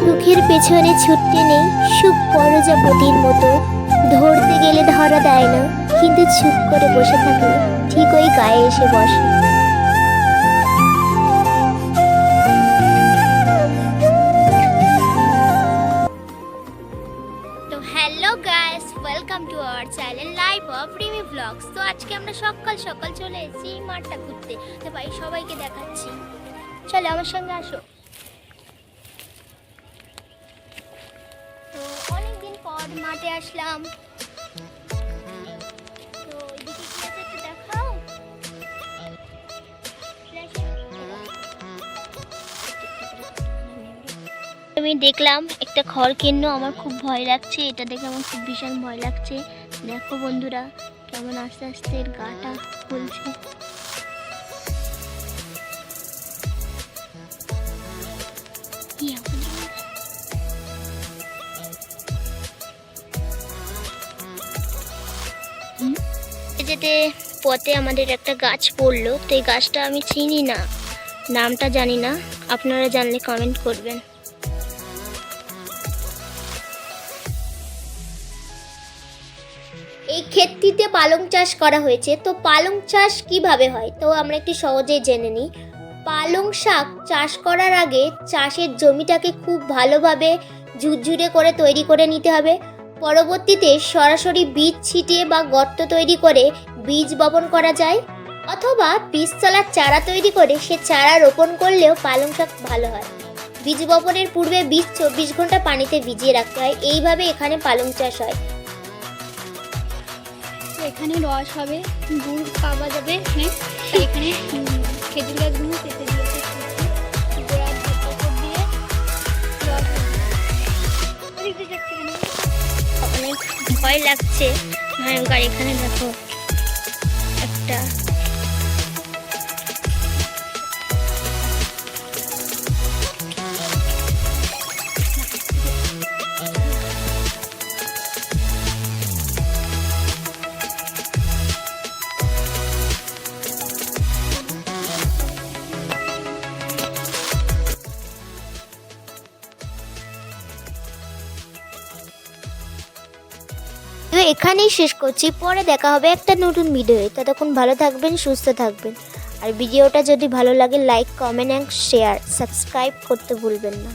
সুখের পেছনে ছুটতে নেই সুখ প্রজাপতির মতো, ধরতে গেলে ধরা দেয় না, কিন্তু চুপ করে বসে থাকলে ঠিক ওই গায়ে এসে বসে। তো hello guys, welcome to our channel life of Rimi blogs. তো আজকে আমরা সকাল সকাল চলে এসেছি মাঠটা ঘুরতে। তো ভাই সবাইকে দেখাচ্ছি, চলো আমার সঙ্গে আসো। তো অনেকদিন পর মাঠে আসলাম। তো এদিকে কি আছে একটু দেখাও। আমি দেখলাম একটা খড় কিন্ন, আমার খুব ভয় লাগছে, এটা দেখে আমার খুব ভীষণ ভয় লাগছে। দেখো বন্ধুরা কেমন আস্তে আস্তে এর গাটা খুলছে। যেতে পথে আমাদের একটা গাছ পড়লো, তো এই গাছটা আমি চিনি না, নামটা জানি না, আপনারা জানলে কমেন্ট করবেন। এই ক্ষেতটিতে পালং চাষ করা হয়েছে। তো পালং চাষ কিভাবে হয় তো আমরা একটু সহজেই জেনে নিই। পালং শাক চাষ করার আগে চাষের জমিটাকে খুব ভালোভাবে ঝুরঝুরে করে তৈরি করে নিতে হবে। পরবর্তীতে সরাসরি বীজ ছিটিয়ে বা গর্ত তৈরি করে বীজ বপন করা যায়, অথবা বীজতলার চারা তৈরি করে সে চারা রোপণ করলেও পালং শাক ভালো হয়। বীজ বপনের পূর্বে বীজ 24 ঘন্টা পানিতে ভিজিয়ে রাখতে হয়। এইভাবে এখানে পালং চাষ হয়। এখানে রস হবে, গুড় পাওয়া যাবে। হ্যাঁ, এখানে খেজুর গাছগুলো কেটে দিয়েছে, অনেক ভয় লাগছে ভয়ঙ্কর। এখানে দেখো একটা এখানেই শেষ করছি। পরে দেখা হবে একটা নতুন ভিডিওয়ে। ততক্ষণ ভালো থাকবেন, সুস্থ থাকবেন। আর ভিডিওটা যদি ভালো লাগে like, comment and share, subscribe করতে ভুলবেন না।